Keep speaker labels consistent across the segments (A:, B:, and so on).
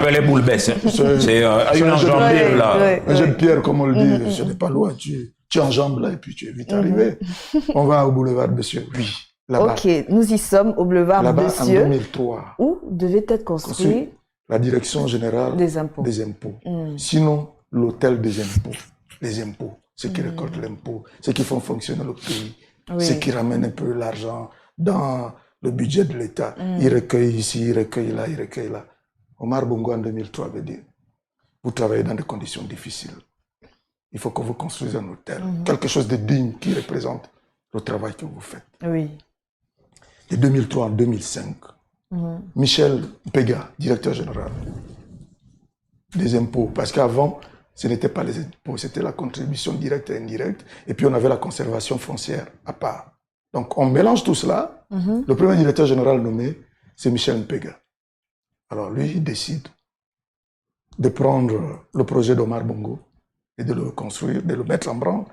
A: appelé boule baisse. C'est une enjambée là.
B: Un jeune Pierre, comme on le dit, ce n'est pas loin. Tu enjambes là et puis tu es vite arrivé. On va au boulevard Bessieux. Oui, là-bas.
C: Ok, nous y sommes au boulevard Bessieux.
B: En 2003.
C: Où devait être construit
B: la direction générale des impôts. Sinon, l'hôtel des impôts. Les impôts, ceux qui récoltent l'impôt, ceux qui font fonctionner le pays, ceux qui ramènent un peu l'argent dans le budget de l'État. Ils recueillent ici, ils recueillent là, ils recueillent là. Omar Bongo en 2003 avait dit, vous travaillez dans des conditions difficiles. Il faut que vous construisez un hôtel, quelque chose de digne qui représente le travail que vous faites.
C: Oui.
B: De 2003 en 2005, Michel Pega, directeur général des impôts, parce qu'avant, ce n'était pas les impôts, c'était la contribution directe et indirecte, et puis on avait la conservation foncière à part. Donc on mélange tout cela. Le premier directeur général nommé, c'est Michel Pega. Alors lui, il décide de prendre le projet d'Omar Bongo et de le construire, de le mettre en branle,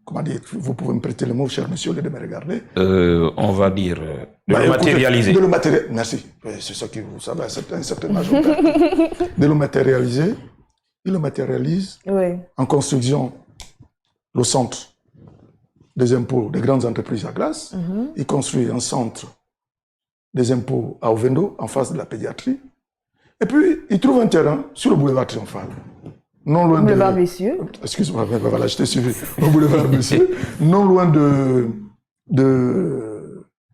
B: comment dire, vous pouvez me prêter le mot, cher monsieur, au lieu de me regarder.
A: On va dire, de le matérialiser.
B: De le matérialiser, merci. C'est ça que vous savez, un certain âge. De le matérialiser. Il le matérialise en construisant le centre des impôts des grandes entreprises à glace. Il construit un centre des impôts à Ovendo, en face de la pédiatrie. Et puis, il trouve un terrain sur le boulevard Triomphal. Non loin
C: boulevard Bessieux.
B: Excuse-moi, voilà, je t'ai suivi. Au boulevard Bessieux. Non loin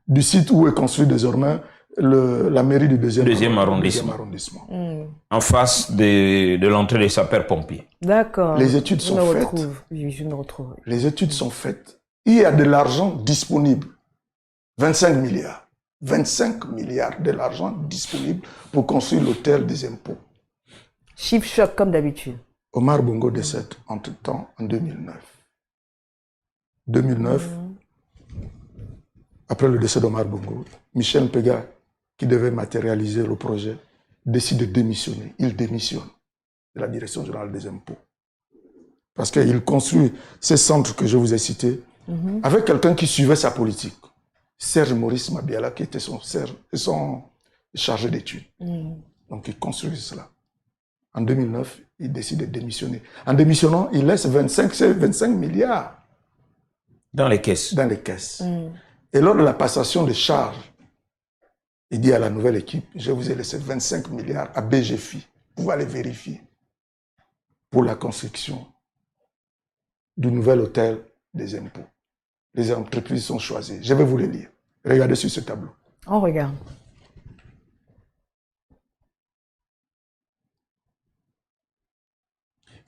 B: du site où est construit désormais la mairie du deuxième arrondissement.
A: En face de l'entrée des sapeurs-pompiers.
C: D'accord.
B: Les études sont faites.
C: Oui, je me retrouve.
B: Les études sont faites. Il y a de l'argent disponible. 25 milliards. 25 milliards de l'argent disponible pour construire l'hôtel des impôts.
C: Chiffre choc comme d'habitude.
B: Omar Bongo décède entre-temps en 2009. 2009, après le décès d'Omar Bongo, Michel Pega, qui devait matérialiser le projet, décide de démissionner. Il démissionne de la direction générale des impôts. Parce qu'il construit ces centres que je vous ai cités avec quelqu'un qui suivait sa politique. Serge Maurice Mabiala, qui était son chargé d'études. Donc il construit cela. En 2009, il décide de démissionner. En démissionnant, il laisse 25 milliards.
A: Dans les caisses.
B: Dans les caisses. Et lors de la passation de charges, il dit à la nouvelle équipe, je vous ai laissé 25 milliards à BGFI. Vous allez vérifier. Pour la construction du nouvel hôtel des impôts. Les entreprises sont choisies. Je vais vous les lire. Regardez sur ce tableau.
C: On regarde.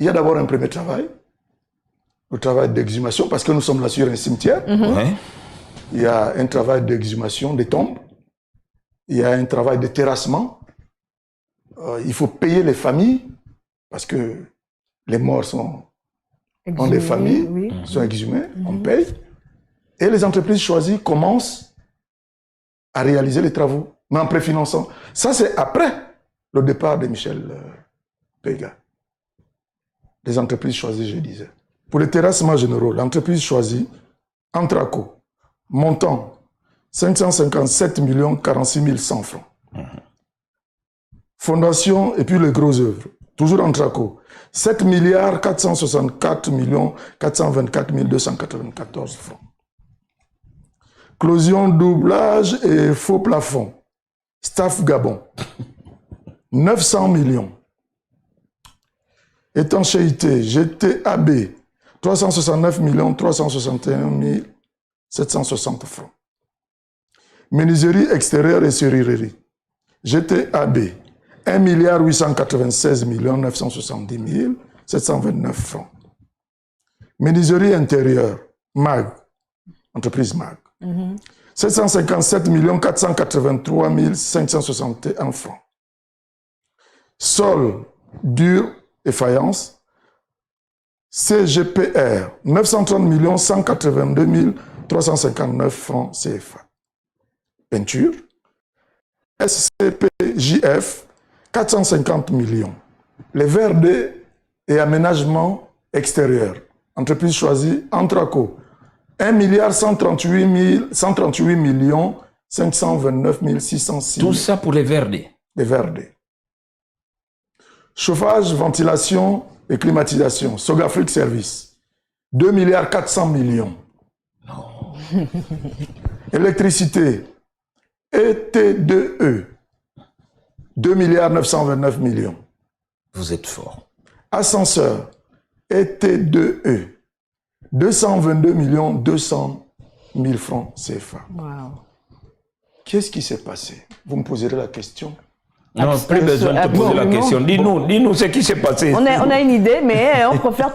B: Il y a d'abord un premier travail, le travail d'exhumation, parce que nous sommes là sur un cimetière. Il y a un travail d'exhumation des tombes. Il y a un travail de terrassement. Il faut payer les familles, parce que les morts ont des familles, sont exhumés, on paye. Et les entreprises choisies commencent à réaliser les travaux, mais en préfinançant. Ça, c'est après le départ de Michel Pega. Les entreprises choisies, je disais. Pour les terrassements généraux, l'entreprise choisie, Antraco, montant 557 46 100 francs. Fondation et puis les gros œuvres, toujours Antraco, 7 464 424 294 francs. Closion, doublage et faux plafond. Staff Gabon, 900 millions. Étanchéité, GTAB, 369 361 760 francs. Menuiserie extérieure et serrurerie, GTAB, 1 896 970 729 francs. Menuiserie intérieure, MAG, entreprise MAG, 757 483 561 francs. Sol, dur et faïence, CGPR, 930 182 359 francs CFA. Peinture, SCPJF, 450 millions. Les VRD et aménagement extérieur, entreprise choisie, Antraco, 1 138 529 606.
A: Tout ça pour les VRD.
B: des VRD. Chauffage, ventilation et climatisation, Sogafric Service, 2,4 milliards. Non. Électricité, ET2E, 2,929 milliards.
A: Vous êtes fort.
B: Ascenseur, ET2E, 222 200 000 francs CFA.
C: Wow.
B: Qu'est-ce qui s'est passé? Vous me poserez la question.
A: Non, plus besoin de te poser la question. Dis-nous ce qui s'est passé.
C: On a une idée, mais on préfère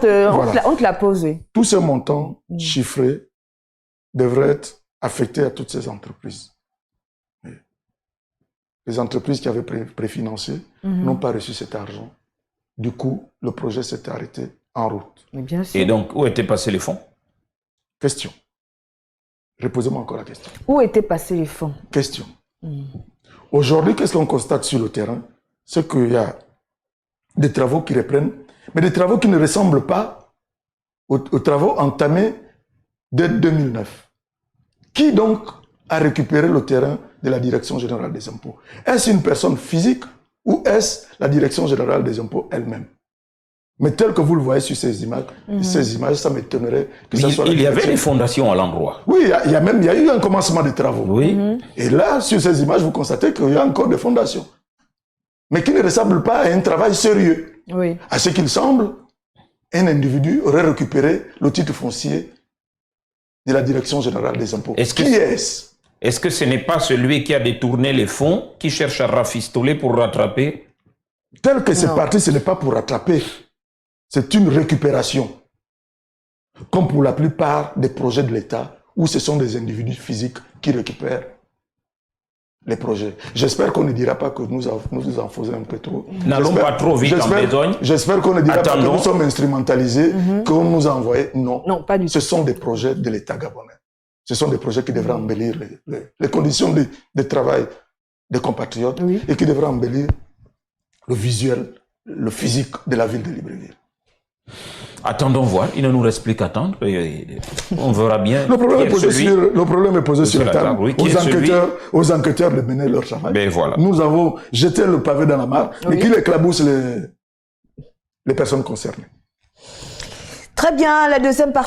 C: on te l'a posé.
B: Tous ces montants chiffrés devraient être affectés à toutes ces entreprises. Les entreprises qui avaient préfinancé n'ont pas reçu cet argent. Du coup, le projet s'est arrêté en route.
C: Mais bien sûr.
A: Et donc, où étaient passés les fonds?
B: Question. Reposez-moi encore la question.
C: Où étaient passés les fonds?
B: Question. Aujourd'hui, qu'est-ce qu'on constate sur le terrain? C'est qu'il y a des travaux qui reprennent, mais des travaux qui ne ressemblent pas aux travaux entamés dès 2009. Qui donc a récupéré le terrain de la Direction générale des impôts? Est-ce une personne physique ou est-ce la Direction générale des impôts elle-même? Mais tel que vous le voyez sur ces images, ça m'étonnerait que ça soit...
A: Il y avait des fondations à l'endroit.
B: Oui, il y a eu un commencement de travaux.
A: Oui.
B: Et là, sur ces images, vous constatez qu'il y a encore des fondations. Mais qui ne ressemblent pas à un travail sérieux.
C: Oui.
B: À ce qu'il semble, un individu aurait récupéré le titre foncier de la Direction générale des impôts. Qui est-ce?
A: Est-ce que ce n'est pas celui qui a détourné les fonds, qui cherche à rafistoler pour rattraper?
B: Tel que c'est parti, ce n'est pas pour rattraper. C'est une récupération. Comme pour la plupart des projets de l'État, où ce sont des individus physiques qui récupèrent les projets. J'espère qu'on ne dira pas que nous en faisons un peu trop.
A: N'allons pas trop vite en besogne.
B: J'espère qu'on ne dira pas que nous sommes instrumentalisés, qu'on nous a envoyés. Non,
C: non, pas du tout.
B: Ce sont des projets de l'État gabonais. Ce sont des projets qui devraient embellir les conditions de travail des compatriotes et qui devraient embellir le visuel, le physique de la ville de Libreville.
A: Attendons voir, il ne nous reste plus qu'à attendre. On verra bien.
B: Le problème est posé sur la table. Aux enquêteurs de mener leur travail.
A: Ben voilà.
B: Nous avons jeté le pavé dans la mare et qui éclabousse les personnes concernées.
C: Très bien, la deuxième partie.